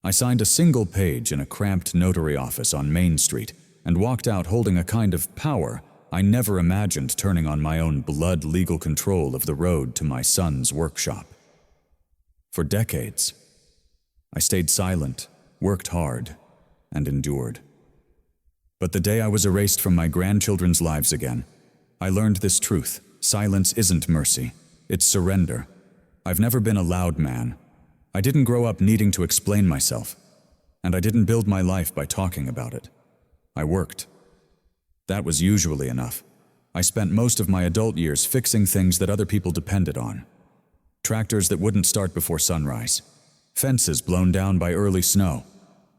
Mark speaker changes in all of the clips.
Speaker 1: I signed a single page in a cramped notary office on Main Street and walked out holding a kind of power I never imagined turning on my own blood legal control of the road to my son's workshop. For decades, I stayed silent, worked hard, and endured. But the day I was erased from my grandchildren's lives again, I learned this truth: silence isn't mercy, it's surrender. I've never been a loud man. I didn't grow up needing to explain myself, and I didn't build my life by talking about it. I worked. That was usually enough. I spent most of my adult years fixing things that other people depended on. Tractors that wouldn't start before sunrise, fences blown down by early snow,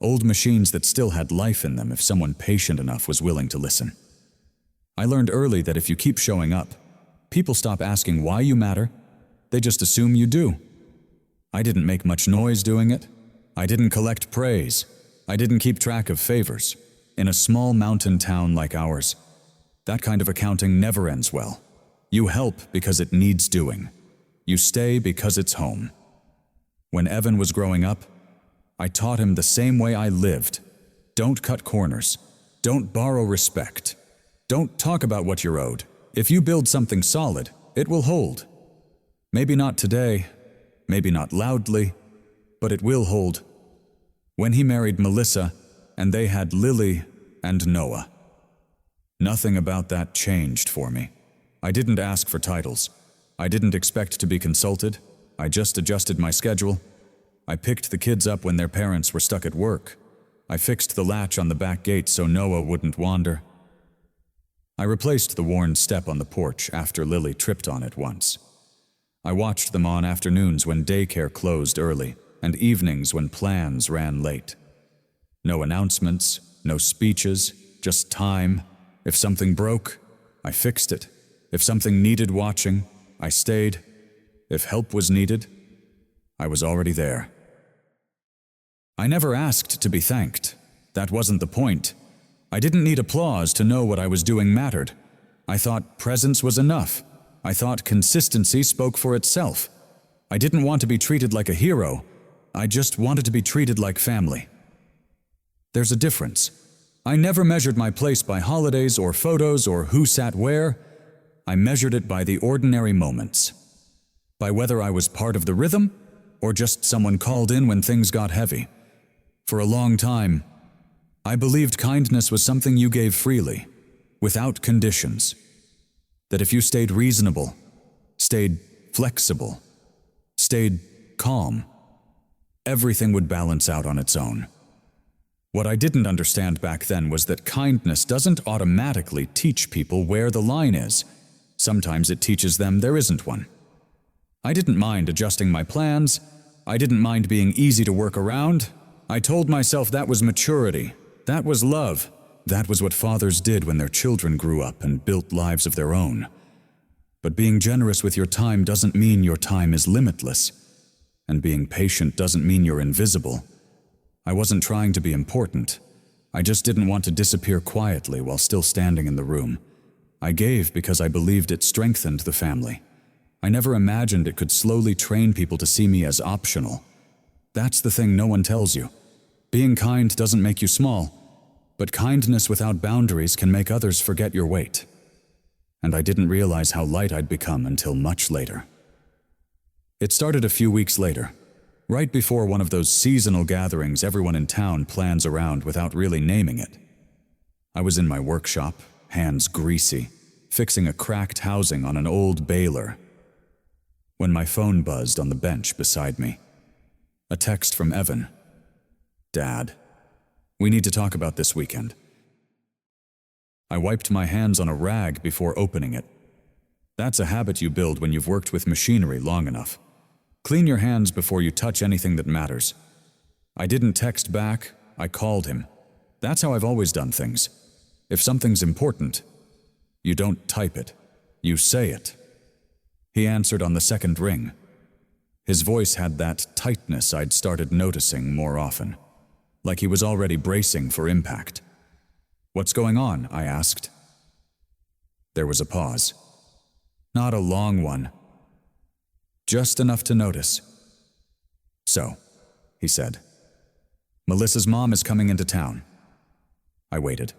Speaker 1: old machines that still had life in them if someone patient enough was willing to listen. I learned early that if you keep showing up, people stop asking why you matter. They just assume you do. I didn't make much noise doing it. I didn't collect praise. I didn't keep track of favors. In a small mountain town like ours, that kind of accounting never ends well. You help because it needs doing. You stay because it's home. When Evan was growing up, I taught him the same way I lived. Don't cut corners. Don't borrow respect. Don't talk about what you're owed. If you build something solid, it will hold. Maybe not today, maybe not loudly, but it will hold. When he married Melissa, and they had Lily and Noah, nothing about that changed for me. I didn't ask for titles. I didn't expect to be consulted. I just adjusted my schedule. I picked the kids up when their parents were stuck at work. I fixed the latch on the back gate so Noah wouldn't wander. I replaced the worn step on the porch after Lily tripped on it once. I watched them on afternoons when daycare closed early and evenings when plans ran late. No announcements, no speeches, just time. If something broke, I fixed it. If something needed watching, I stayed. If help was needed, I was already there. I never asked to be thanked. That wasn't the point. I didn't need applause to know what I was doing mattered. I thought presence was enough. I thought consistency spoke for itself. I didn't want to be treated like a hero. I just wanted to be treated like family. There's a difference. I never measured my place by holidays or photos or who sat where. I measured it by the ordinary moments. By whether I was part of the rhythm or just someone called in when things got heavy. For a long time, I believed kindness was something you gave freely, without conditions. That if you stayed reasonable, stayed flexible, stayed calm, everything would balance out on its own. What I didn't understand back then was that kindness doesn't automatically teach people where the line is. Sometimes it teaches them there isn't one. I didn't mind adjusting my plans. I didn't mind being easy to work around. I told myself that was maturity. That was love. That was what fathers did when their children grew up and built lives of their own. But being generous with your time doesn't mean your time is limitless. And being patient doesn't mean you're invisible. I wasn't trying to be important. I just didn't want to disappear quietly while still standing in the room. I gave because I believed it strengthened the family. I never imagined it could slowly train people to see me as optional. That's the thing no one tells you. Being kind doesn't make you small, but kindness without boundaries can make others forget your weight. And I didn't realize how light I'd become until much later. It started a few weeks later, right before one of those seasonal gatherings everyone in town plans around without really naming it. I was in my workshop, hands greasy, fixing a cracked housing on an old baler, when my phone buzzed on the bench beside me. A text from Evan. "Dad, we need to talk about this weekend." I wiped my hands on a rag before opening it. That's a habit you build when you've worked with machinery long enough. Clean your hands before you touch anything that matters. I didn't text back, I called him. That's how I've always done things. If something's important, you don't type it, you say it. He answered on the second ring. His voice had that tightness I'd started noticing more often, like he was already bracing for impact. "What's going on?" I asked. There was a pause. Not a long one. Just enough to notice. "So," he said, Melissa's mom is coming into town. I waited.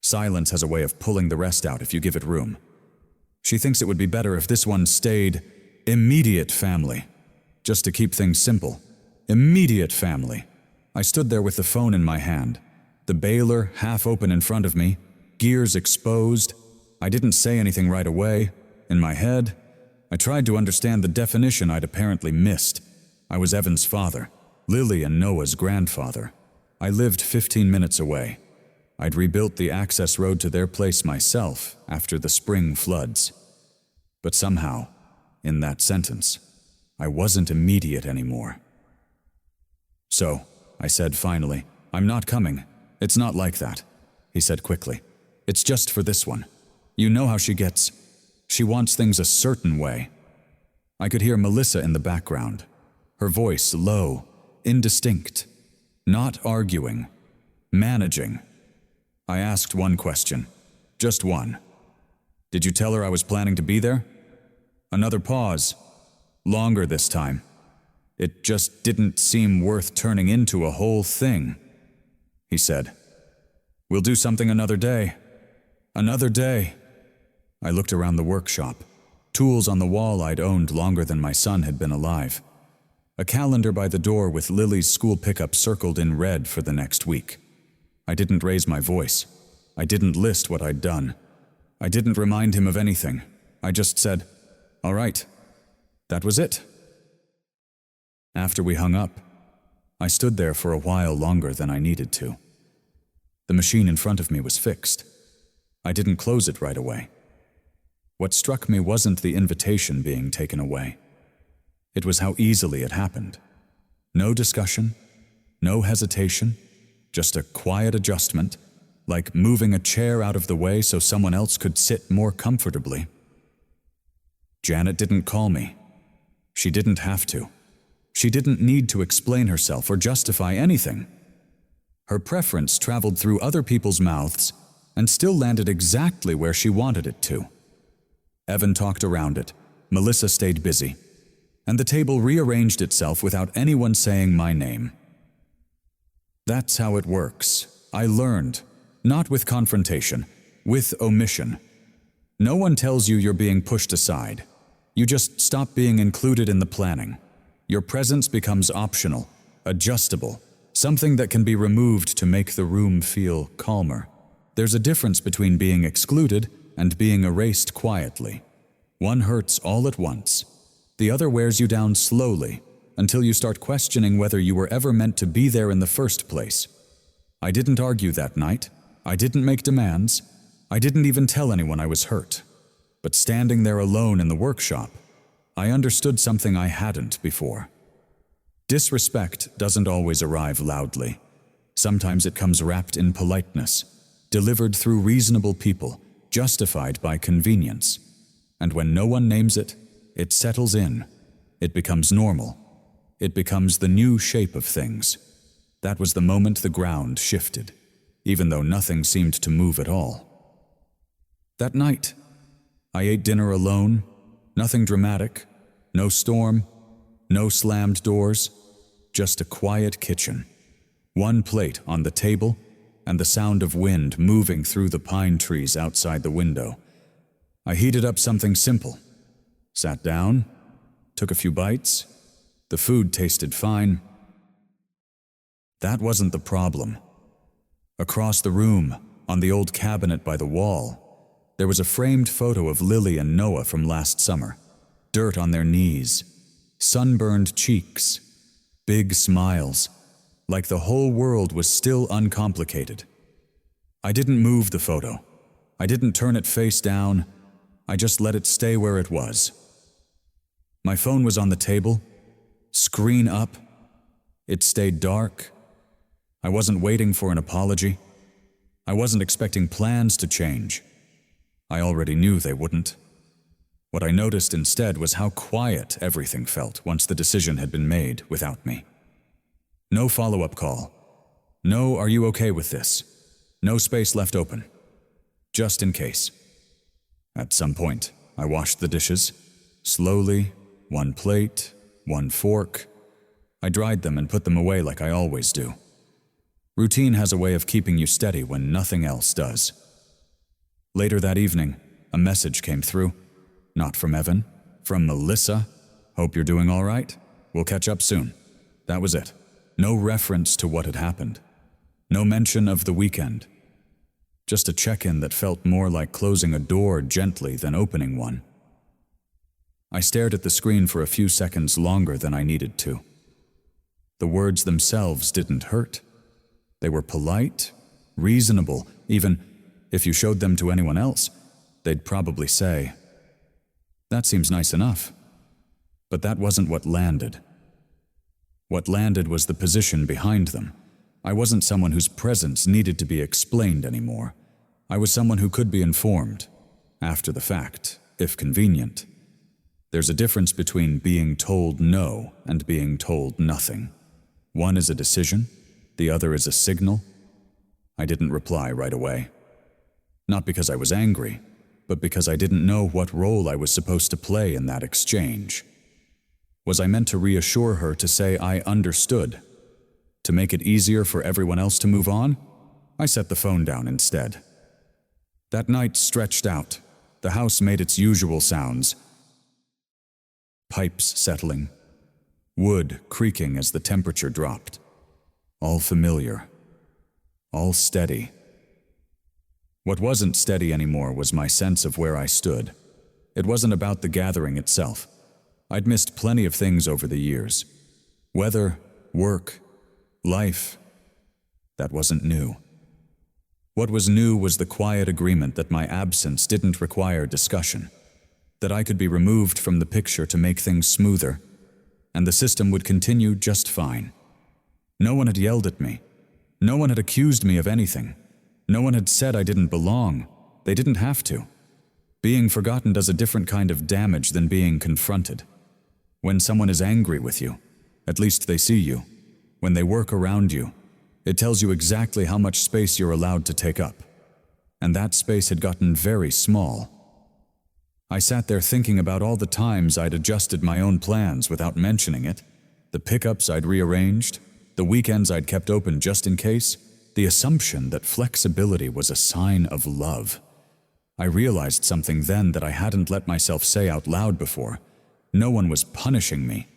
Speaker 1: Silence has a way of pulling the rest out if you give it room. She thinks it would be better if this one stayed immediate family. Just to keep things simple. Immediate family. I stood there with the phone in my hand, the bailer half open in front of me, gears exposed. I didn't say anything right away. In my head, I tried to understand the definition I'd apparently missed. I was Evan's father, Lily and Noah's grandfather. I lived 15 minutes away. I'd rebuilt the access road to their place myself after the spring floods. But somehow, in that sentence, I wasn't immediate anymore. So, I said finally, "I'm not coming. It's not like that," he said quickly. "It's just for this one. You know how she gets. She wants things a certain way." I could hear Melissa in the background, her voice low, indistinct, not arguing, managing. I asked one question, just one. "Did you tell her I was planning to be there?" Another pause, longer this time. It just didn't seem worth turning into a whole thing. He said, "We'll do something another day. Another day." I looked around the workshop, tools on the wall I'd owned longer than my son had been alive. A calendar by the door with Lily's school pickup circled in red for the next week. I didn't raise my voice. I didn't list what I'd done. I didn't remind him of anything. I just said, "All right." That was it. After we hung up, I stood there for a while longer than I needed to. The machine in front of me was fixed. I didn't close it right away. What struck me wasn't the invitation being taken away. It was how easily it happened. No discussion, no hesitation, just a quiet adjustment, like moving a chair out of the way so someone else could sit more comfortably. Janet didn't call me. She didn't have to. She didn't need to explain herself or justify anything. Her preference traveled through other people's mouths and still landed exactly where she wanted it to. Evan talked around it, Melissa stayed busy, and the table rearranged itself without anyone saying my name. That's how it works. I learned, not with confrontation, with omission. No one tells you you're being pushed aside. You just stop being included in the planning. Your presence becomes optional, adjustable, something that can be removed to make the room feel calmer. There's a difference between being excluded and being erased quietly. One hurts all at once. The other wears you down slowly until you start questioning whether you were ever meant to be there in the first place. I didn't argue that night. I didn't make demands. I didn't even tell anyone I was hurt. But standing there alone in the workshop, I understood something I hadn't before. Disrespect doesn't always arrive loudly. Sometimes it comes wrapped in politeness, delivered through reasonable people, justified by convenience. And when no one names it, it settles in. It becomes normal. It becomes the new shape of things. That was the moment the ground shifted, even though nothing seemed to move at all. That night, I ate dinner alone, nothing dramatic, no storm, no slammed doors, just a quiet kitchen. One plate on the table, and the sound of wind moving through the pine trees outside the window. I heated up something simple, sat down, took a few bites. The food tasted fine. That wasn't the problem. Across the room, on the old cabinet by the wall, there was a framed photo of Lily and Noah from last summer. Dirt on their knees, sunburned cheeks, big smiles, like the whole world was still uncomplicated. I didn't move the photo. I didn't turn it face down. I just let it stay where it was. My phone was on the table, screen up. It stayed dark. I wasn't waiting for an apology. I wasn't expecting plans to change. I already knew they wouldn't. What I noticed instead was how quiet everything felt once the decision had been made without me. No follow-up call. No, "Are you okay with this?" No space left open. Just in case. At some point, I washed the dishes. Slowly, one plate, one fork. I dried them and put them away like I always do. Routine has a way of keeping you steady when nothing else does. Later that evening, a message came through. Not from Evan, from Melissa. Hope you're doing all right. We'll catch up soon. That was it. No reference to what had happened. No mention of the weekend. Just a check-in that felt more like closing a door gently than opening one. I stared at the screen for a few seconds longer than I needed to. The words themselves didn't hurt. They were polite, reasonable. Even if you showed them to anyone else, they'd probably say, "That seems nice enough." But that wasn't what landed. What landed was the position behind them. I wasn't someone whose presence needed to be explained anymore. I was someone who could be informed, after the fact, if convenient. There's a difference between being told no and being told nothing. One is a decision, the other is a signal. I didn't reply right away. Not because I was angry, but because I didn't know what role I was supposed to play in that exchange. Was I meant to reassure her, to say I understood? To make it easier for everyone else to move on? I set the phone down instead. That night stretched out. The house made its usual sounds. Pipes settling. Wood creaking as the temperature dropped. All familiar. All steady. What wasn't steady anymore was my sense of where I stood. It wasn't about the gathering itself. I'd missed plenty of things over the years. Weather, work, life. That wasn't new. What was new was the quiet agreement that my absence didn't require discussion, that I could be removed from the picture to make things smoother, and the system would continue just fine. No one had yelled at me. No one had accused me of anything. No one had said I didn't belong. They didn't have to. Being forgotten does a different kind of damage than being confronted. When someone is angry with you, at least they see you. When they work around you, it tells you exactly how much space you're allowed to take up. And that space had gotten very small. I sat there thinking about all the times I'd adjusted my own plans without mentioning it, the pickups I'd rearranged, the weekends I'd kept open just in case, the assumption that flexibility was a sign of love. I realized something then that I hadn't let myself say out loud before. No one was punishing me.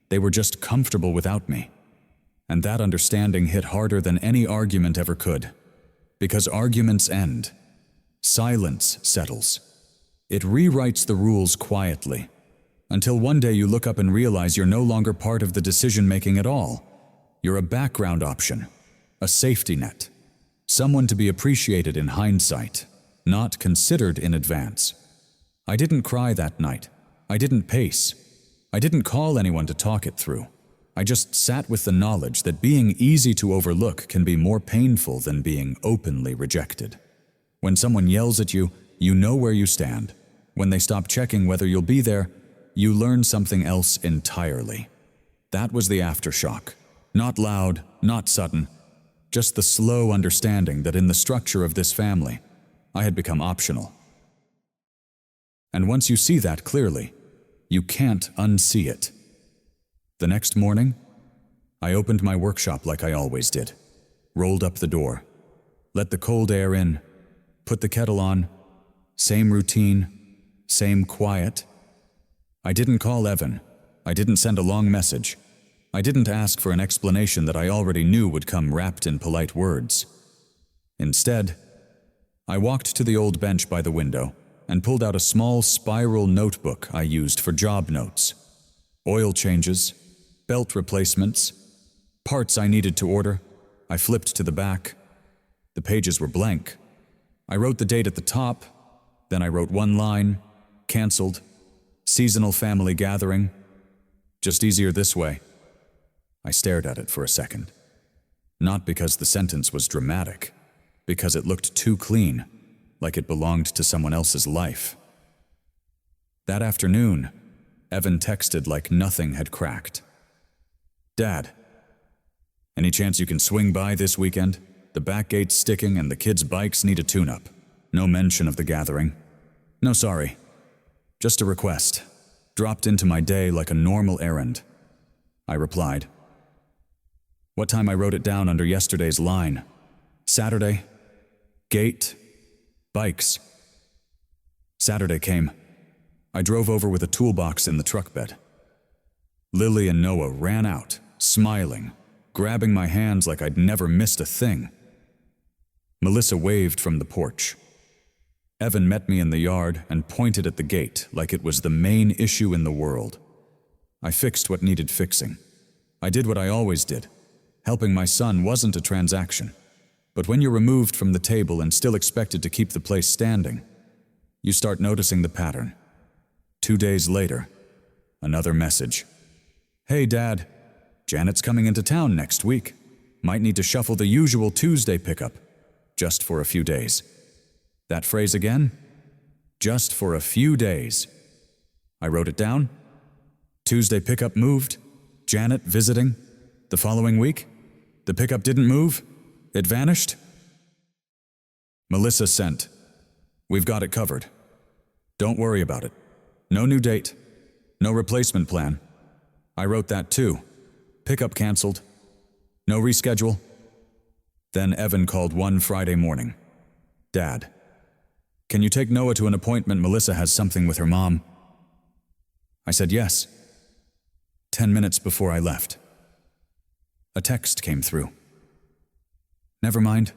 Speaker 1: They were just comfortable without me. And that understanding hit harder than any argument ever could. Because arguments end. Silence settles. It rewrites the rules quietly, until one day you look up and realize you're no longer part of the decision-making at all. You're a background option, a safety net, someone to be appreciated in hindsight, not considered in advance. I didn't cry that night. I didn't pace. I didn't call anyone to talk it through. I just sat with the knowledge that being easy to overlook can be more painful than being openly rejected. When someone yells at you, you know where you stand. When they stop checking whether you'll be there, you learn something else entirely. That was the aftershock. Not loud, not sudden, just the slow understanding that in the structure of this family, I had become optional. And once you see that clearly, you can't unsee it. The next morning, I opened my workshop like I always did, rolled up the door, let the cold air in, put the kettle on, same routine, same quiet. I didn't call Evan. I didn't send a long message. I didn't ask for an explanation that I already knew would come wrapped in polite words. Instead, I walked to the old bench by the window and pulled out a small spiral notebook I used for job notes. Oil changes, belt replacements, parts I needed to order. I flipped to the back. The pages were blank. I wrote the date at the top, then I wrote one line, canceled, seasonal family gathering. Just easier this way. I stared at it for a second. Not because the sentence was dramatic, because it looked too clean, like it belonged to someone else's life. That afternoon, Evan texted like nothing had cracked. "Dad, any chance you can swing by this weekend? The back gate's sticking and the kids' bikes need a tune-up. No mention of the gathering. No, sorry. Just a request. Dropped into my day like a normal errand." I replied, What time I wrote it down under yesterday's line. Saturday, gate, bikes. Saturday came. I drove over with a toolbox in the truck bed. Lily and Noah ran out, smiling, grabbing my hands like I'd never missed a thing. Melissa waved from the porch. Evan met me in the yard and pointed at the gate like it was the main issue in the world. I fixed what needed fixing. I did what I always did. Helping my son wasn't a transaction. But when you're removed from the table and still expected to keep the place standing, you start noticing the pattern. 2 days later, another message. Hey, Dad, Janet's coming into town next week. Might need to shuffle the usual Tuesday pickup, just for a few days. That phrase again? Just for a few days. I wrote it down. Tuesday pickup moved. Janet visiting. The following week, the pickup didn't move. It vanished. Melissa sent. We've got it covered. Don't worry about it. No new date. No replacement plan. I wrote that too. Pickup canceled. No reschedule. Then Evan called one Friday morning. Dad, can you take Noah to an appointment? Melissa has something with her mom. I said yes. 10 minutes before I left, a text came through. Never mind.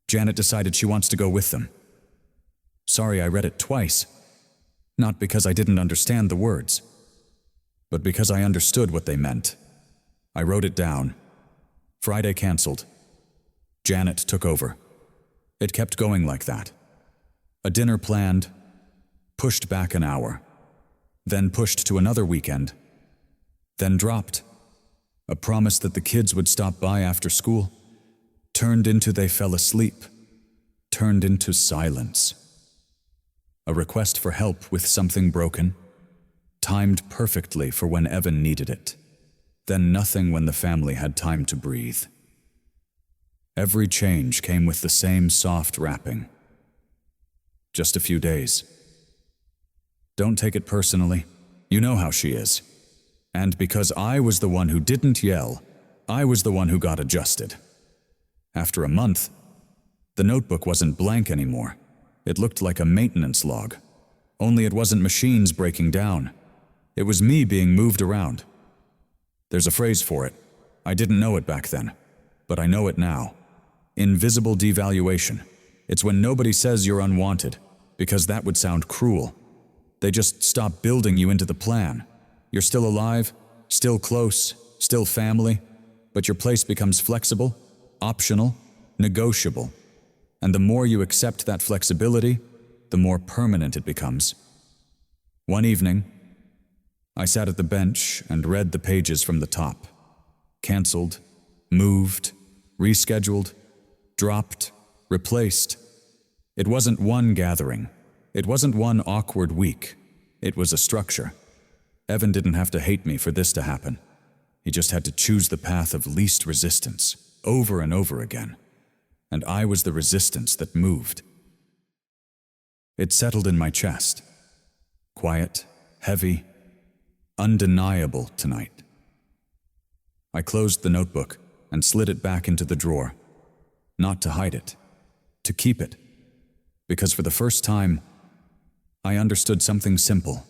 Speaker 1: Janet decided she wants to go with them. Sorry I read it twice. Not because I didn't understand the words, but because I understood what they meant. I wrote it down. Friday canceled. Janet took over. It kept going like that. A dinner planned, pushed back an hour, then pushed to another weekend, then dropped. A promise that the kids would stop by after school, turned into they fell asleep, turned into silence. A request for help with something broken, timed perfectly for when Evan needed it, then nothing when the family had time to breathe. Every change came with the same soft wrapping. Just a few days. Don't take it personally. You know how she is. And because I was the one who didn't yell, I was the one who got adjusted. After a month, the notebook wasn't blank anymore. It looked like a maintenance log. Only it wasn't machines breaking down. It was me being moved around. There's a phrase for it. I didn't know it back then, but I know it now. Invisible devaluation. It's when nobody says you're unwanted, because that would sound cruel. They just stop building you into the plan. You're still alive, still close, still family, but your place becomes flexible, optional, negotiable. And the more you accept that flexibility, the more permanent it becomes. One evening, I sat at the bench and read the pages from the top. Canceled, moved, rescheduled, dropped, replaced. It wasn't one gathering. It wasn't one awkward week. It was a structure. Evan didn't have to hate me for this to happen. He just had to choose the path of least resistance, over and over again. And I was the resistance that moved. It settled in my chest. Quiet, heavy, undeniable tonight. I closed the notebook and slid it back into the drawer. Not to hide it, to keep it. Because for the first time, I understood something simple.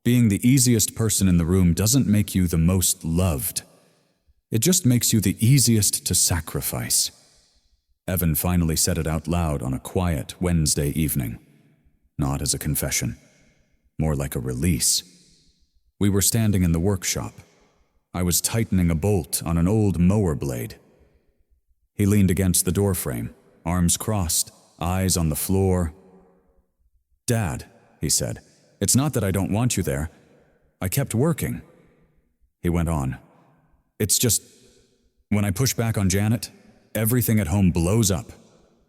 Speaker 1: Being the easiest person in the room doesn't make you the most loved. It just makes you the easiest to sacrifice. Evan finally said it out loud on a quiet Wednesday evening. Not as a confession, more like a release. We were standing in the workshop. I was tightening a bolt on an old mower blade. He leaned against the doorframe, arms crossed, eyes on the floor. "Dad," he said, "it's not that I don't want you there. I kept working." He went on. "It's just, when I push back on Janet, everything at home blows up.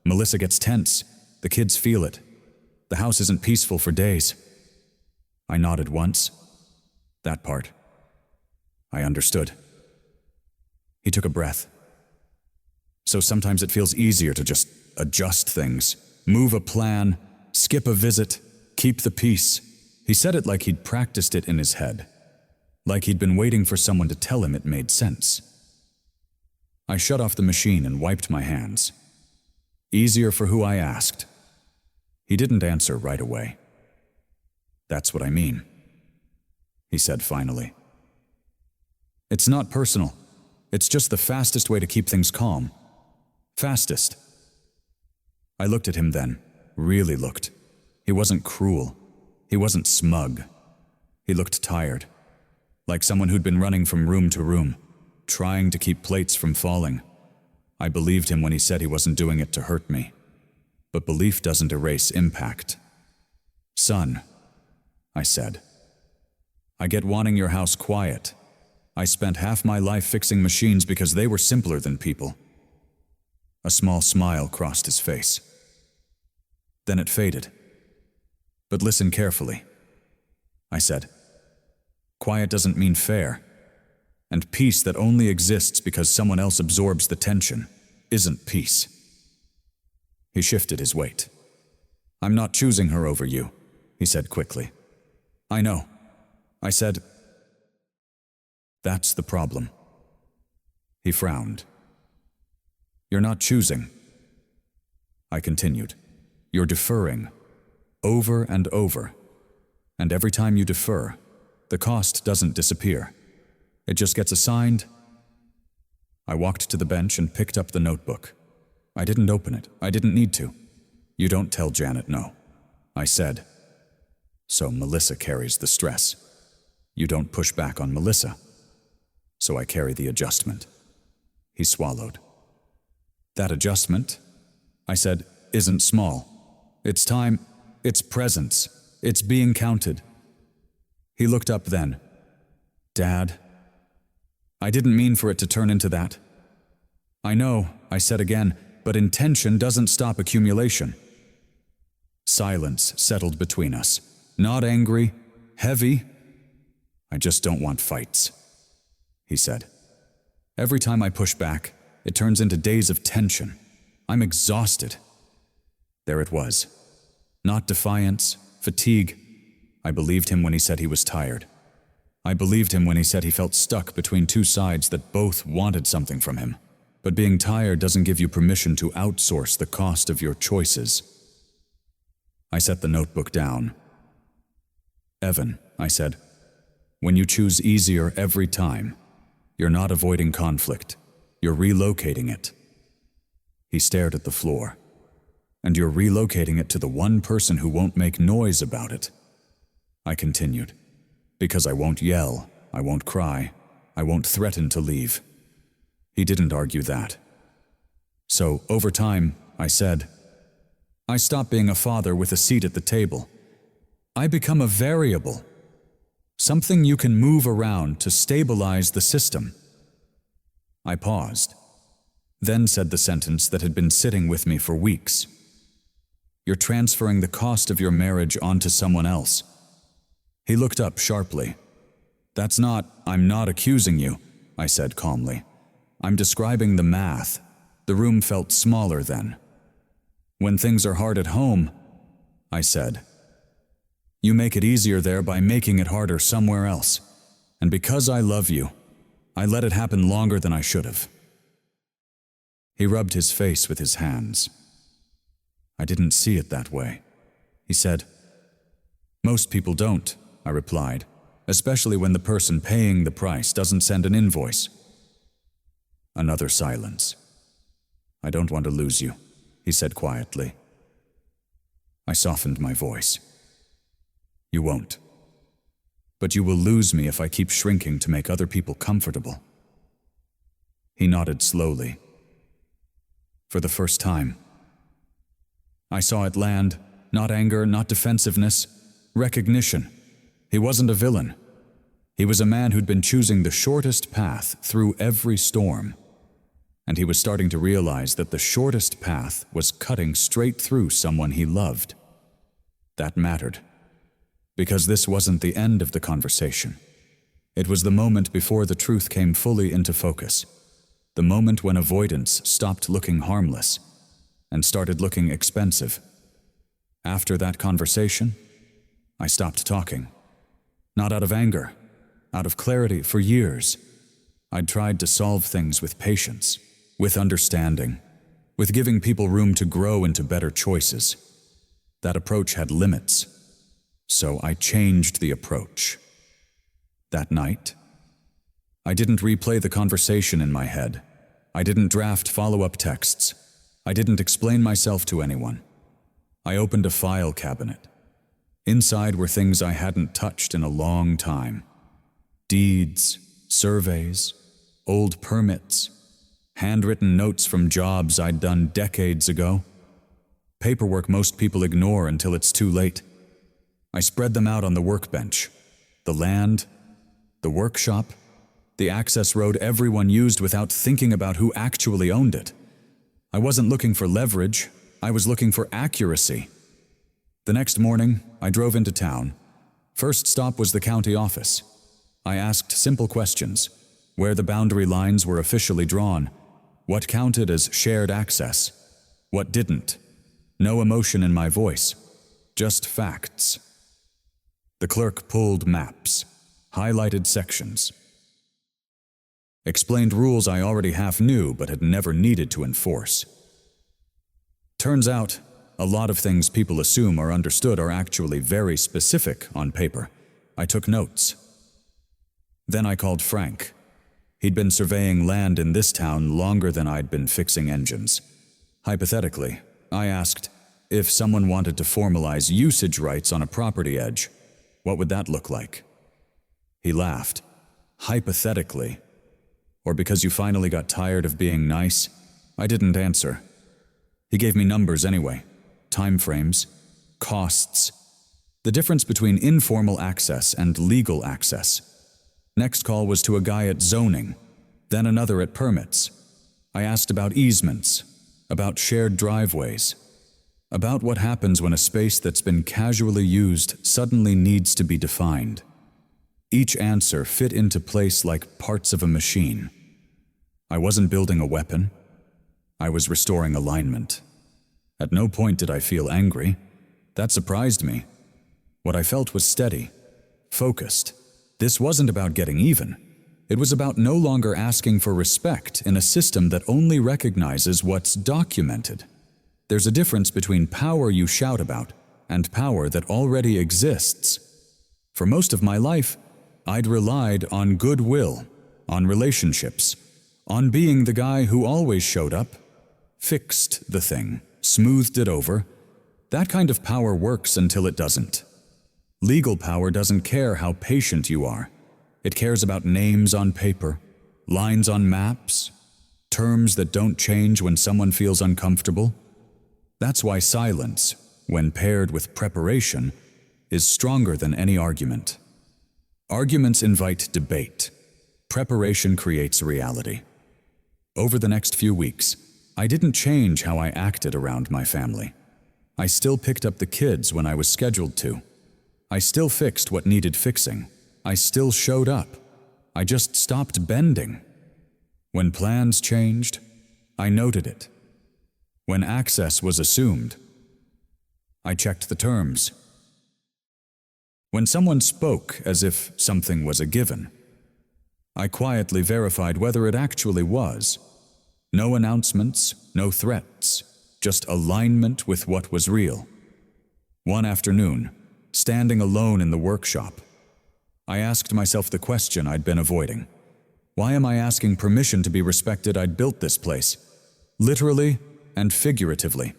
Speaker 1: Melissa gets tense. The kids feel it. The house isn't peaceful for days." I nodded once. That part. I understood. He took a breath. "So sometimes it feels easier to just adjust things, move a plan, skip a visit, keep the peace." He said it like he'd practiced it in his head, like he'd been waiting for someone to tell him it made sense. I shut off the machine and wiped my hands. Easier for who I asked. He didn't answer right away. That's what I mean, he said finally. It's not personal. It's just the fastest way to keep things calm. Fastest. I looked at him then, really looked. He wasn't cruel. He wasn't smug. He looked tired, like someone who'd been running from room to room, trying to keep plates from falling. I believed him when he said he wasn't doing it to hurt me. But belief doesn't erase impact. Son, I said, I get wanting your house quiet. I spent half my life fixing machines because they were simpler than people. A small smile crossed his face. Then it faded. But listen carefully, I said. Quiet doesn't mean fair. And peace that only exists because someone else absorbs the tension isn't peace. He shifted his weight. I'm not choosing her over you, he said quickly. I know. I said, that's the problem. He frowned. You're not choosing. I continued. You're deferring, over and over. And every time you defer, the cost doesn't disappear. It just gets assigned. I walked to the bench and picked up the notebook. I didn't open it. I didn't need to. You don't tell Janet no, I said. So Melissa carries the stress. You don't push back on Melissa. So I carry the adjustment. He swallowed. That adjustment, I said, isn't small. It's time, it's presence, it's being counted. He looked up then. Dad, I didn't mean for it to turn into that. I know, I said again, but intention doesn't stop accumulation. Silence settled between us. Not angry, heavy. I just don't want fights, he said. Every time I push back, it turns into days of tension. I'm exhausted. There it was. Not defiance, fatigue. I believed him when he said he was tired. I believed him when he said he felt stuck between two sides that both wanted something from him. But being tired doesn't give you permission to outsource the cost of your choices. I set the notebook down. Evan, I said, when you choose easier every time, you're not avoiding conflict. You're relocating it. He stared at the floor. And you're relocating it to the one person who won't make noise about it. I continued. Because I won't yell, I won't cry, I won't threaten to leave. He didn't argue that. So, over time, I said, I stop being a father with a seat at the table. I become a variable. Something you can move around to stabilize the system. I paused, then said the sentence that had been sitting with me for weeks. You're transferring the cost of your marriage onto someone else. He looked up sharply. I'm not accusing you, I said calmly. I'm describing the math. The room felt smaller then. When things are hard at home, I said, you make it easier there by making it harder somewhere else. And because I love you, I let it happen longer than I should have. He rubbed his face with his hands. I didn't see it that way. He said, most people don't, I replied, especially when the person paying the price doesn't send an invoice. Another silence. I don't want to lose you, he said quietly. I softened my voice. You won't. But you will lose me if I keep shrinking to make other people comfortable. He nodded slowly. For the first time. I saw it land, not anger, not defensiveness, recognition. He wasn't a villain. He was a man who'd been choosing the shortest path through every storm. And he was starting to realize that the shortest path was cutting straight through someone he loved. That mattered. Because this wasn't the end of the conversation. It was the moment before the truth came fully into focus. The moment when avoidance stopped looking harmless and started looking expensive. After that conversation, I stopped talking. Not out of anger, out of clarity. For years, I'd tried to solve things with patience, with understanding, with giving people room to grow into better choices. That approach had limits, so I changed the approach. That night, I didn't replay the conversation in my head. I didn't draft follow-up texts. I didn't explain myself to anyone. I opened a file cabinet. Inside were things I hadn't touched in a long time. Deeds, surveys, old permits, handwritten notes from jobs I'd done decades ago. Paperwork most people ignore until it's too late. I spread them out on the workbench. The land, the workshop, the access road everyone used without thinking about who actually owned it. I wasn't looking for leverage, I was looking for accuracy. The next morning, I drove into town. First stop was the county office. I asked simple questions: where the boundary lines were officially drawn, what counted as shared access, what didn't. No emotion in my voice, just facts. The clerk pulled maps, highlighted sections, explained rules I already half knew but had never needed to enforce. Turns out, a lot of things people assume are understood are actually very specific on paper. I took notes. Then I called Frank. He'd been surveying land in this town longer than I'd been fixing engines. Hypothetically, I asked, if someone wanted to formalize usage rights on a property edge, what would that look like? He laughed. Hypothetically. Or because you finally got tired of being nice? I didn't answer. He gave me numbers anyway. Time frames, costs, the difference between informal access and legal access. Next call was to a guy at zoning, then another at permits. I asked about easements, about shared driveways, about what happens when a space that's been casually used suddenly needs to be defined. Each answer fit into place like parts of a machine. I wasn't building a weapon. I was restoring alignment. At no point did I feel angry. That surprised me. What I felt was steady, focused. This wasn't about getting even. It was about no longer asking for respect in a system that only recognizes what's documented. There's a difference between power you shout about and power that already exists. For most of my life, I'd relied on goodwill, on relationships, on being the guy who always showed up, fixed the thing, smoothed it over. That kind of power works until it doesn't. Legal power doesn't care how patient you are. It cares about names on paper, lines on maps, terms that don't change when someone feels uncomfortable. That's why silence, when paired with preparation, is stronger than any argument. Arguments invite debate. Preparation creates reality. Over the next few weeks, I didn't change how I acted around my family. I still picked up the kids when I was scheduled to. I still fixed what needed fixing. I still showed up. I just stopped bending. When plans changed, I noted it. When access was assumed, I checked the terms. When someone spoke as if something was a given, I quietly verified whether it actually was. No announcements, no threats, just alignment with what was real. One afternoon, standing alone in the workshop, I asked myself the question I'd been avoiding. Why am I asking permission to be respected? I'd built this place, literally and figuratively.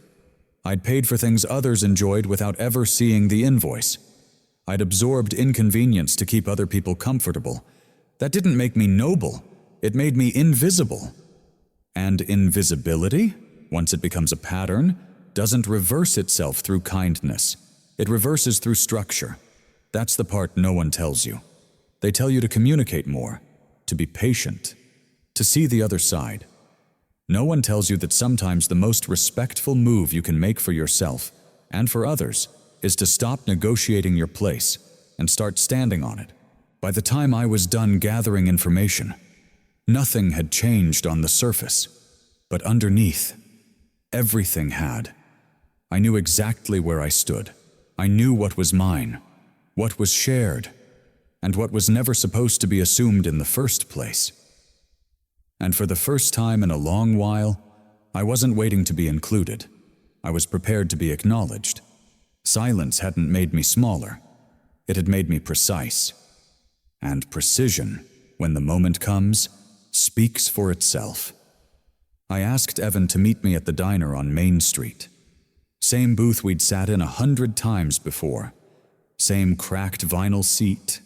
Speaker 1: I'd paid for things others enjoyed without ever seeing the invoice. I'd absorbed inconvenience to keep other people comfortable. That didn't make me noble, it made me invisible. And invisibility, once it becomes a pattern, doesn't reverse itself through kindness. It reverses through structure. That's the part no one tells you. They tell you to communicate more, to be patient, to see the other side. No one tells you that sometimes the most respectful move you can make for yourself and for others is to stop negotiating your place and start standing on it. By the time I was done gathering information, nothing had changed on the surface, but underneath, everything had. I knew exactly where I stood. I knew what was mine, what was shared, and what was never supposed to be assumed in the first place. And for the first time in a long while, I wasn't waiting to be included. I was prepared to be acknowledged. Silence hadn't made me smaller. It had made me precise. And precision, when the moment comes, speaks for itself. I asked Evan to meet me at the diner on Main Street. Same booth we'd sat in 100 times before. Same cracked vinyl seat.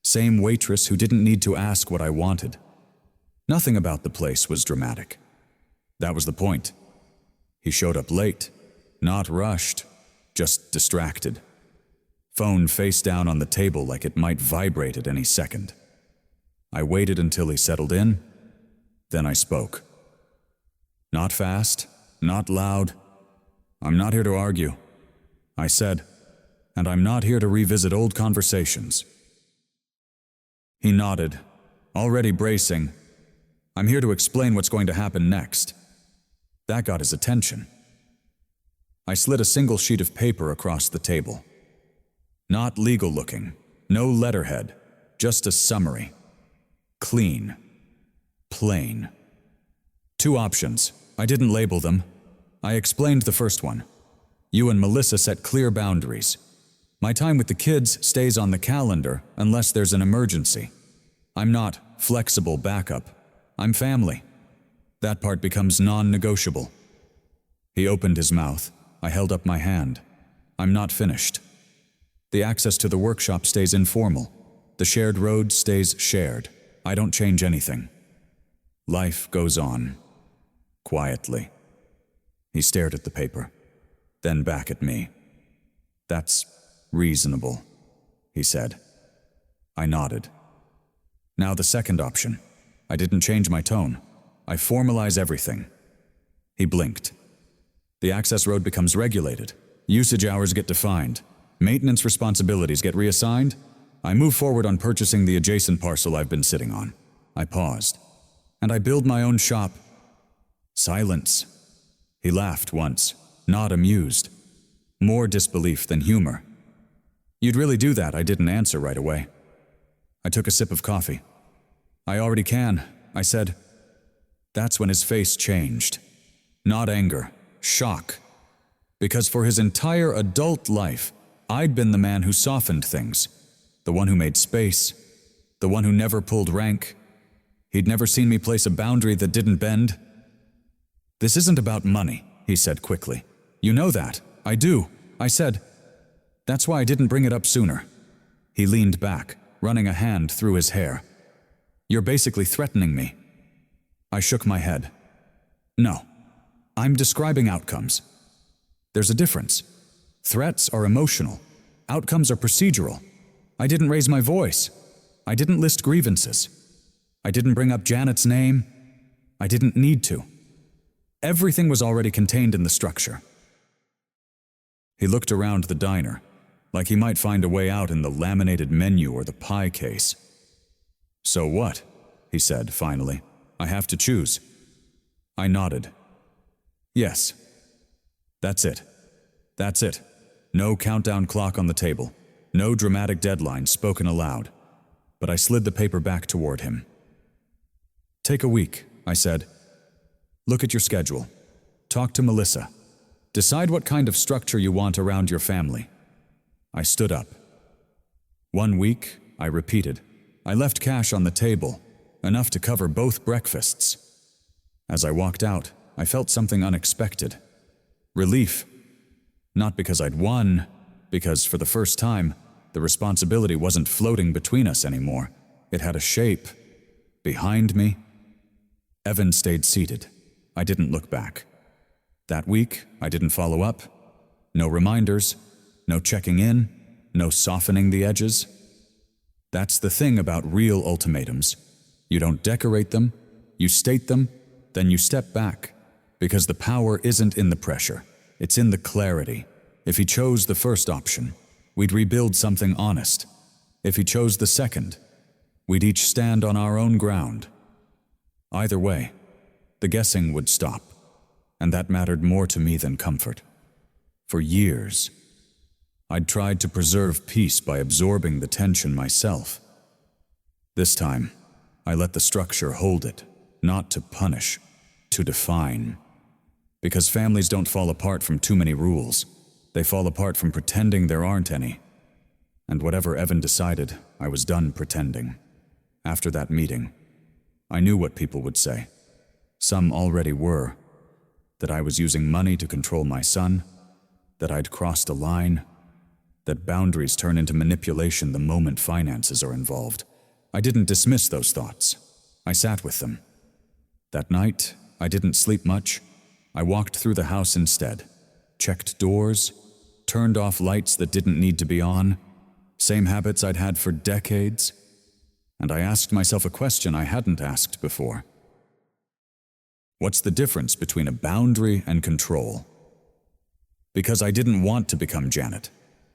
Speaker 1: Same waitress who didn't need to ask what I wanted. Nothing about the place was dramatic. That was the point. He showed up late, not rushed, just distracted. Phone face down on the table like it might vibrate at any second. I waited until he settled in, then I spoke. Not fast, not loud. I'm not here to argue, I said, and I'm not here to revisit old conversations. He nodded, already bracing. I'm here to explain what's going to happen next. That got his attention. I slid a single sheet of paper across the table. Not legal looking, no letterhead, just a summary. Clean. Plain. 2 options. I didn't label them. I explained the first one. You and Melissa set clear boundaries. My time with the kids stays on the calendar unless there's an emergency. I'm not flexible backup. I'm family. That part becomes non-negotiable. He opened his mouth. I held up my hand. I'm not finished. The access to the workshop stays informal. The shared road stays shared. I don't change anything. Life goes on. Quietly. He stared at the paper, then back at me. That's reasonable, he said. I nodded. Now the second option. I didn't change my tone. I formalize everything. He blinked. The access road becomes regulated. Usage hours get defined. Maintenance responsibilities get reassigned. I move forward on purchasing the adjacent parcel I've been sitting on. I paused. And I build my own shop. Silence. He laughed once, not amused. More disbelief than humor. You'd really do that? I didn't answer right away. I took a sip of coffee. I already can, I said. That's when his face changed. Not anger, shock. Because for his entire adult life, I'd been the man who softened things. The one who made space. The one who never pulled rank. He'd never seen me place a boundary that didn't bend. This isn't about money, he said quickly. You know that. I do, I said. That's why I didn't bring it up sooner. He leaned back, running a hand through his hair. You're basically threatening me. I shook my head. No, I'm describing outcomes. There's a difference. Threats are emotional. Outcomes are procedural. I didn't raise my voice. I didn't list grievances. I didn't bring up Janet's name. I didn't need to. Everything was already contained in the structure. He looked around the diner, like he might find a way out in the laminated menu or the pie case. So what? He said finally. I have to choose. I nodded. Yes. That's it. That's it. No countdown clock on the table. No dramatic deadline spoken aloud. But I slid the paper back toward him. Take a week, I said. Look at your schedule. Talk to Melissa. Decide what kind of structure you want around your family. I stood up. 1 week, I repeated. I left cash on the table, enough to cover both breakfasts. As I walked out, I felt something unexpected. Relief. Not because I'd won, because for the first time, the responsibility wasn't floating between us anymore. It had a shape. Behind me. Evan stayed seated. I didn't look back. That week, I didn't follow up. No reminders, no checking in, no softening the edges. That's the thing about real ultimatums. You don't decorate them, you state them, then you step back. Because the power isn't in the pressure, it's in the clarity. If he chose the first option, we'd rebuild something honest. If he chose the second, we'd each stand on our own ground. Either way, the guessing would stop, and that mattered more to me than comfort. For years, I'd tried to preserve peace by absorbing the tension myself. This time, I let the structure hold it, not to punish, to define. Because families don't fall apart from too many rules. They fall apart from pretending there aren't any. And whatever Evan decided, I was done pretending. After that meeting, I knew what people would say. Some already were. That I was using money to control my son, that I'd crossed a line, that boundaries turn into manipulation the moment finances are involved. I didn't dismiss those thoughts. I sat with them. That night, I didn't sleep much. I walked through the house instead, checked doors, turned off lights that didn't need to be on, same habits I'd had for decades, and I asked myself a question I hadn't asked before. What's the difference between a boundary and control? Because I didn't want to become Janet.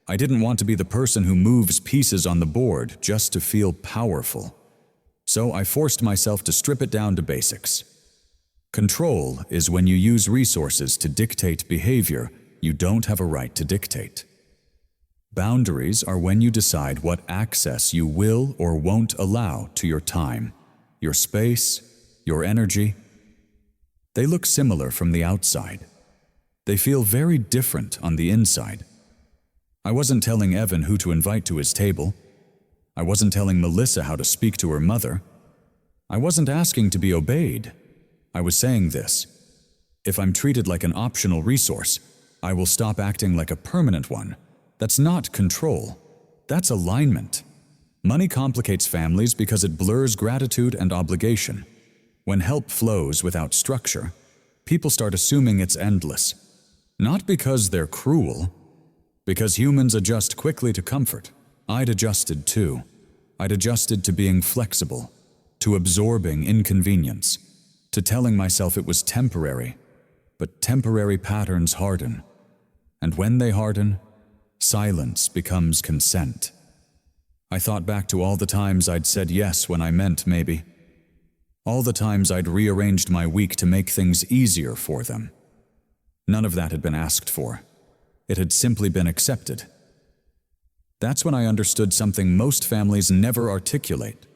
Speaker 1: I didn't want to be the person who moves pieces on the board just to feel powerful. So I forced myself to strip it down to basics. Control is when you use resources to dictate behavior you don't have a right to dictate. Boundaries are when you decide what access you will or won't allow to your time, your space, your energy. They look similar from the outside. They feel very different on the inside. I wasn't telling Evan who to invite to his table. I wasn't telling Melissa how to speak to her mother. I wasn't asking to be obeyed. I was saying this: if I'm treated like an optional resource, I will stop acting like a permanent one. That's not control. That's alignment. Money complicates families because it blurs gratitude and obligation. When help flows without structure, people start assuming it's endless. Not because they're cruel, because humans adjust quickly to comfort. I'd adjusted too. I'd adjusted to being flexible, to absorbing inconvenience, to telling myself it was temporary. But temporary patterns harden. And when they harden, silence becomes consent. I thought back to all the times I'd said yes when I meant maybe. All the times I'd rearranged my week to make things easier for them. None of that had been asked for. It had simply been accepted. That's when I understood something most families never articulate.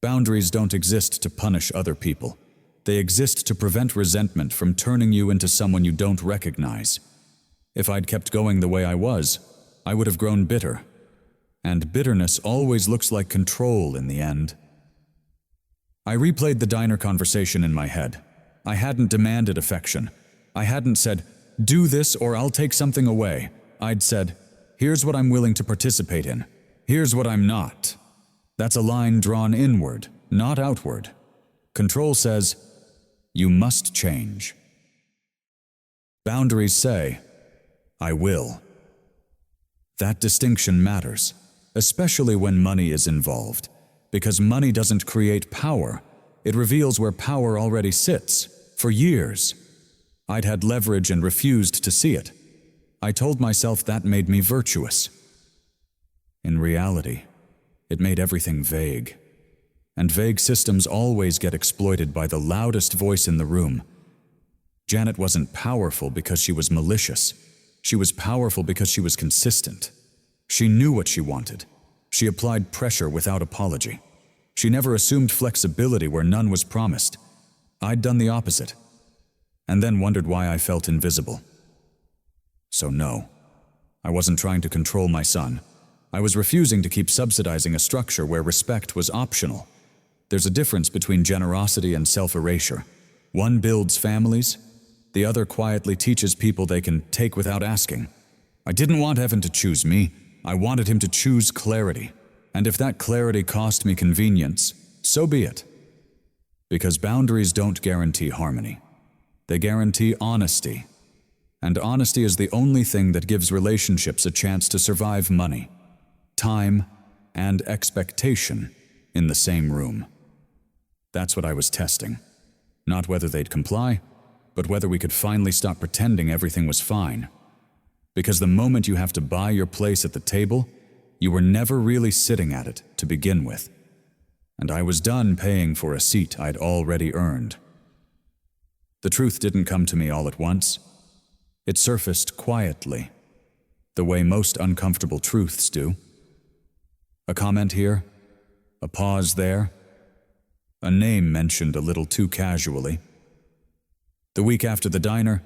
Speaker 1: Boundaries don't exist to punish other people. They exist to prevent resentment from turning you into someone you don't recognize. If I'd kept going the way I was, I would have grown bitter. And bitterness always looks like control in the end. I replayed the diner conversation in my head. I hadn't demanded affection. I hadn't said, "Do this or I'll take something away." I'd said, "Here's what I'm willing to participate in. Here's what I'm not." That's a line drawn inward, not outward. Control says, "You must change." Boundaries say, "I will." That distinction matters, especially when money is involved, because money doesn't create power. It reveals where power already sits. For years, I'd had leverage and refused to see it. I told myself that made me virtuous. In reality, it made everything vague. And vague systems always get exploited by the loudest voice in the room. Janet wasn't powerful because she was malicious. She was powerful because she was consistent. She knew what she wanted. She applied pressure without apology. She never assumed flexibility where none was promised. I'd done the opposite, and then wondered why I felt invisible. So no, I wasn't trying to control my son. I was refusing to keep subsidizing a structure where respect was optional. There's a difference between generosity and self-erasure. One builds families, the other quietly teaches people they can take without asking. I didn't want Evan to choose me. I wanted him to choose clarity. And if that clarity cost me convenience, so be it. Because boundaries don't guarantee harmony. They guarantee honesty. And honesty is the only thing that gives relationships a chance to survive money, time, and expectation in the same room. That's what I was testing. Not whether they'd comply, but whether we could finally stop pretending everything was fine. Because the moment you have to buy your place at the table, you were never really sitting at it to begin with. And I was done paying for a seat I'd already earned. The truth didn't come to me all at once. It surfaced quietly, the way most uncomfortable truths do. A comment here, a pause there, A name mentioned a little too casually. The week after the diner,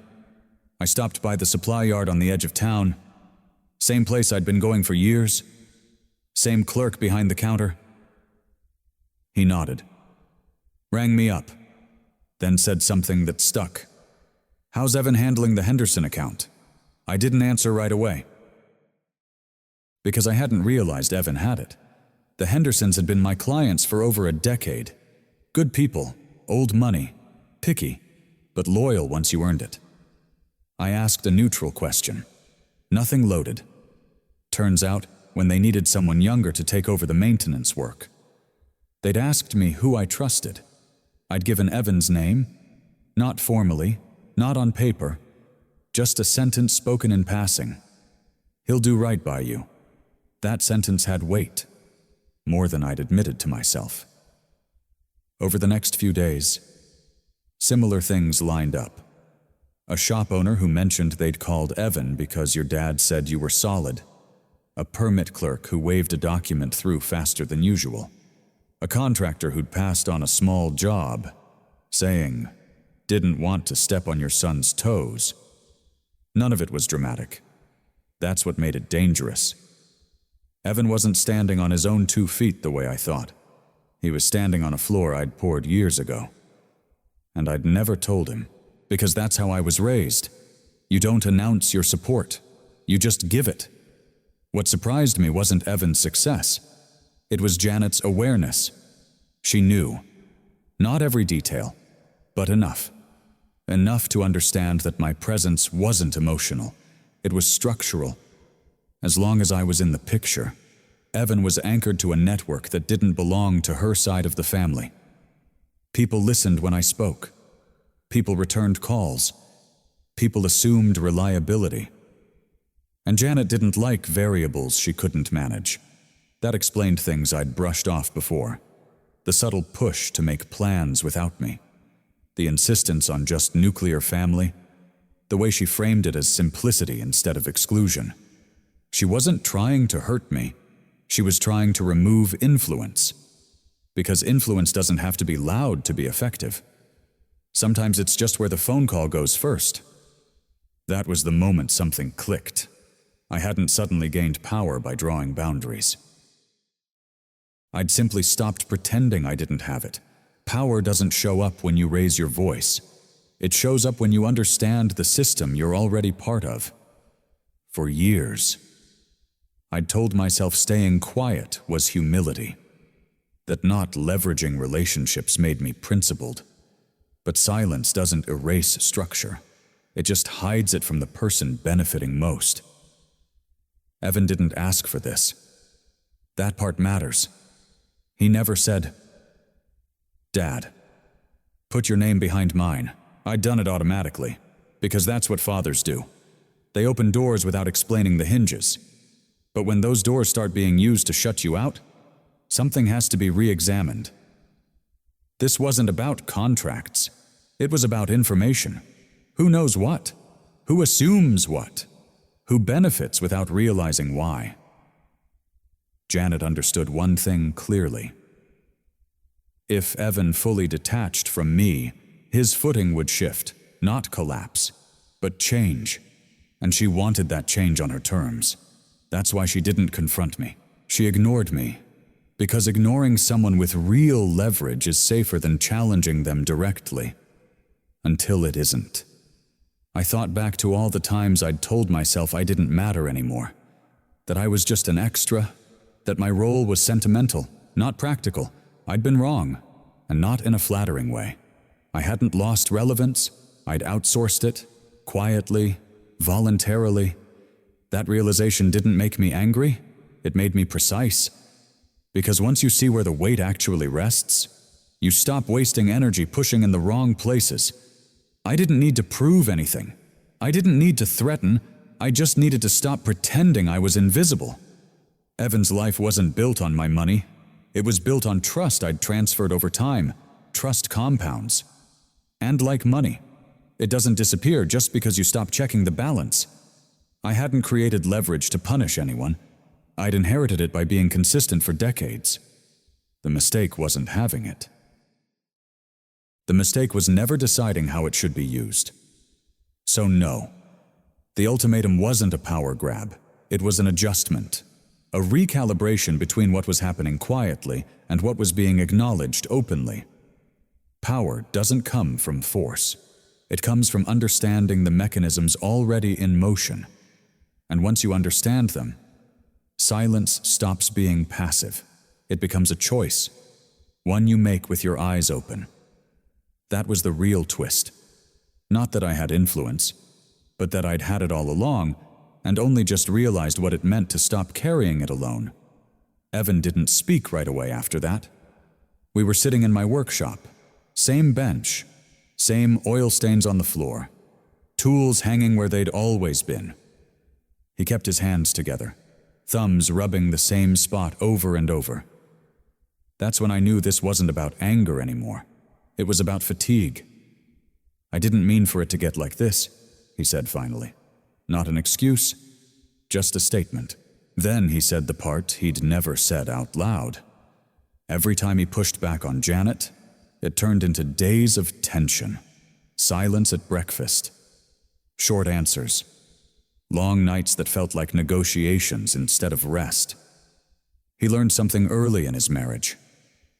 Speaker 1: I stopped by the supply yard on the edge of town. Same place I'd been going for years. Same clerk behind the counter. He nodded, rang me up, then said something that stuck. "How's Evan handling the Henderson account?" I didn't answer right away, because I hadn't realized Evan had it. The Hendersons had been my clients for over a decade. Good people, old money, picky, but loyal once you earned it. I asked a neutral question. Nothing loaded. Turns out, when they needed someone younger to take over the maintenance work, they'd asked me who I trusted. I'd given Evan's name, not formally, not on paper, just a sentence spoken in passing. "He'll do right by you." That sentence had weight, more than I'd admitted to myself. Over the next few days, similar things lined up. A shop owner who mentioned they'd called Evan because your dad said you were solid. A permit clerk who waved a document through faster than usual. A contractor who'd passed on a small job, saying, "Didn't want to step on your son's toes." None of it was dramatic. That's what made it dangerous. Evan wasn't standing on his own 2 feet the way I thought. He was standing on a floor I'd poured years ago. And I'd never told him, because that's how I was raised. You don't announce your support. You just give it. What surprised me wasn't Evan's success. It was Janet's awareness. She knew. Not every detail, but enough. Enough to understand that my presence wasn't emotional. It was structural. As long as I was in the picture, Evan was anchored to a network that didn't belong to her side of the family. People listened when I spoke. People returned calls. People assumed reliability. And Janet didn't like variables she couldn't manage. That explained things I'd brushed off before. The subtle push to make plans without me. The insistence on just nuclear family. The way she framed it as simplicity instead of exclusion. She wasn't trying to hurt me. She was trying to remove influence. Because influence doesn't have to be loud to be effective. Sometimes it's just where the phone call goes first. That was the moment something clicked. I hadn't suddenly gained power by drawing boundaries. I'd simply stopped pretending I didn't have it. Power doesn't show up when you raise your voice. It shows up when you understand the system you're already part of. For years, I'd told myself staying quiet was humility. That not leveraging relationships made me principled. But silence doesn't erase structure. It just hides it from the person benefiting most. Evan didn't ask for this. That part matters. He never said, "Dad, put your name behind mine." I'd done it automatically, because that's what fathers do. They open doors without explaining the hinges. But when those doors start being used to shut you out, something has to be re-examined. This wasn't about contracts. It was about information. Who knows what? Who assumes what? Who benefits without realizing why? Janet understood one thing clearly. If Evan fully detached from me, his footing would shift, not collapse, but change. And she wanted that change on her terms. That's why she didn't confront me. She ignored me. Because ignoring someone with real leverage is safer than challenging them directly. Until it isn't. I thought back to all the times I'd told myself I didn't matter anymore. That I was just an extra. That my role was sentimental, not practical. I'd been wrong, and not in a flattering way. I hadn't lost relevance. I'd outsourced it, quietly, voluntarily. That realization didn't make me angry. It made me precise. Because once you see where the weight actually rests, you stop wasting energy pushing in the wrong places. I didn't need to prove anything. I didn't need to threaten. I just needed to stop pretending I was invisible. Evan's life wasn't built on my money. It was built on trust I'd transferred over time. Trust compounds. And like money, it doesn't disappear just because you stop checking the balance. I hadn't created leverage to punish anyone. I'd inherited it by being consistent for decades. The mistake wasn't having it. The mistake was never deciding how it should be used. So no, the ultimatum wasn't a power grab. It was an adjustment, a recalibration between what was happening quietly and what was being acknowledged openly. Power doesn't come from force. It comes from understanding the mechanisms already in motion. And once you understand them, silence stops being passive. It becomes a choice, one you make with your eyes open. That was the real twist. Not that I had influence, but that I'd had it all along and only just realized what it meant to stop carrying it alone. Evan didn't speak right away after that. We were sitting in my workshop, same bench, same oil stains on the floor, tools hanging where they'd always been. He kept his hands together, thumbs rubbing the same spot over and over. That's when I knew this wasn't about anger anymore. It was about fatigue. "I didn't mean for it to get like this," he said finally. Not an excuse, just a statement. Then he said the part he'd never said out loud. Every time he pushed back on Janet, it turned into days of tension. Silence at breakfast. Short answers. Long nights that felt like negotiations instead of rest. He learned something early in his marriage.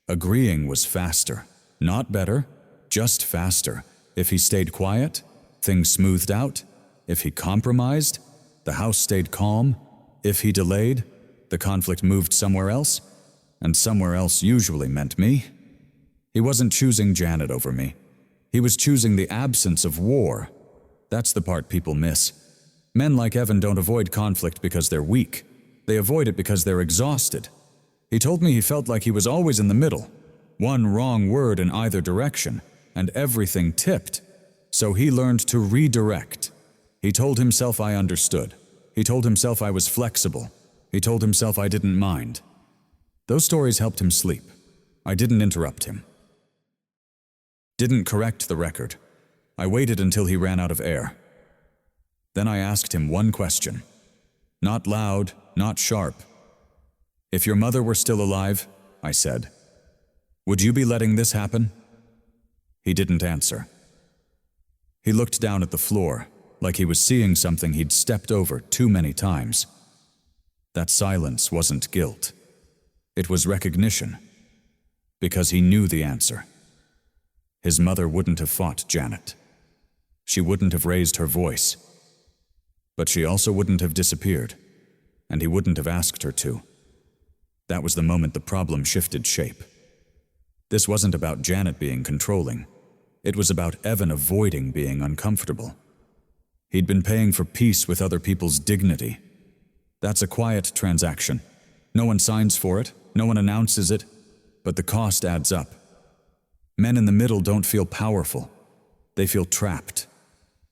Speaker 1: Agreeing was faster. Not better, just faster. If he stayed quiet, things smoothed out. If he compromised, the house stayed calm. If he delayed, the conflict moved somewhere else, and somewhere else usually meant me. He wasn't choosing Janet over me. He was choosing the absence of war. That's the part people miss. Men like Evan don't avoid conflict because they're weak. They avoid it because they're exhausted. He told me he felt like he was always in the middle. One wrong word in either direction, and everything tipped. So he learned to redirect. He told himself I understood. He told himself I was flexible. He told himself I didn't mind. Those stories helped him sleep. I didn't interrupt him. Didn't correct the record. I waited until he ran out of air. Then I asked him one question. Not loud, not sharp. "If your mother were still alive," I said, "would you be letting this happen?" He didn't answer. He looked down at the floor, like he was seeing something he'd stepped over too many times. That silence wasn't guilt. It was recognition. Because he knew the answer. His mother wouldn't have fought Janet. She wouldn't have raised her voice. But she also wouldn't have disappeared, and he wouldn't have asked her to. That was the moment the problem shifted shape. This wasn't about Janet being controlling. It was about Evan avoiding being uncomfortable. He'd been paying for peace with other people's dignity. That's a quiet transaction. No one signs for it, no one announces it, but the cost adds up. Men in the middle don't feel powerful. They feel trapped.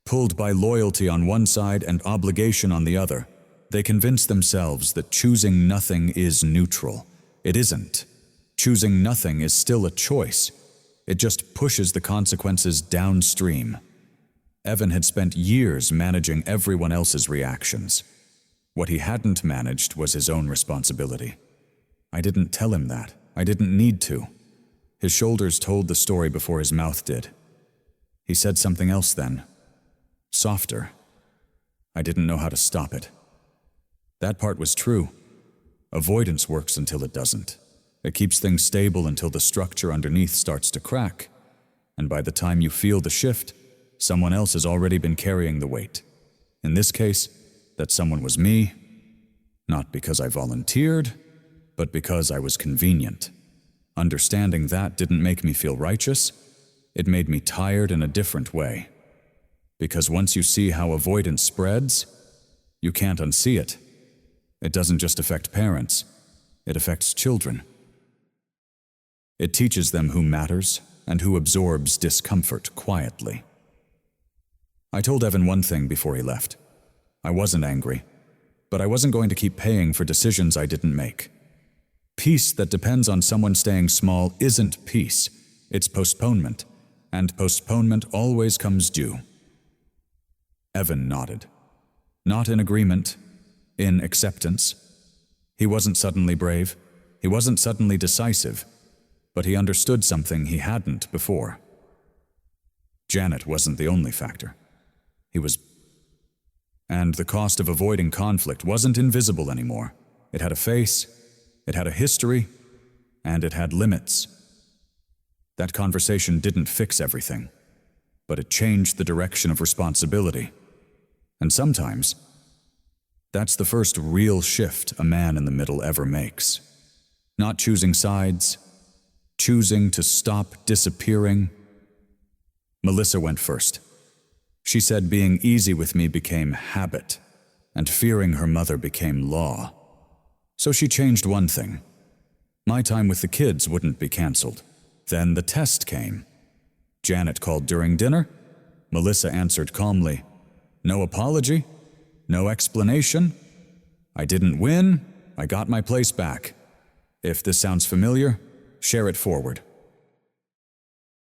Speaker 1: Pulled by loyalty on one side and obligation on the other, they convince themselves that choosing nothing is neutral. It isn't. Choosing nothing is still a choice. It just pushes the consequences downstream. Evan had spent years managing everyone else's reactions. What he hadn't managed was his own responsibility. I didn't tell him that. I didn't need to. His shoulders told the story before his mouth did. He said something else then. Softer. I didn't know how to stop it. That part was true. Avoidance works until it doesn't. It keeps things stable until the structure underneath starts to crack. And by the time you feel the shift, someone else has already been carrying the weight. In this case, that someone was me, not because I volunteered, but because I was convenient. Understanding that didn't make me feel righteous. It made me tired in a different way. Because once you see how avoidance spreads, you can't unsee it. It doesn't just affect parents, it affects children. It teaches them who matters and who absorbs discomfort quietly. I told Evan one thing before he left. I wasn't angry, but I wasn't going to keep paying for decisions I didn't make. Peace that depends on someone staying small isn't peace, it's postponement, and postponement always comes due. Evan nodded. Not in agreement, in acceptance. He wasn't suddenly brave, he wasn't suddenly decisive, but he understood something he hadn't before. Janet wasn't the only factor. And the cost of avoiding conflict wasn't invisible anymore. It had a face, it had a history, and it had limits. That conversation didn't fix everything, but it changed the direction of responsibility. And sometimes, that's the first real shift a man in the middle ever makes. Not choosing sides, choosing to stop disappearing. Melissa went first. She said being easy with me became habit, and fearing her mother became law. So she changed one thing. My time with the kids wouldn't be canceled. Then the test came. Janet called during dinner. Melissa answered calmly. No apology, no explanation. I didn't win, I got my place back. If this sounds familiar, share it forward.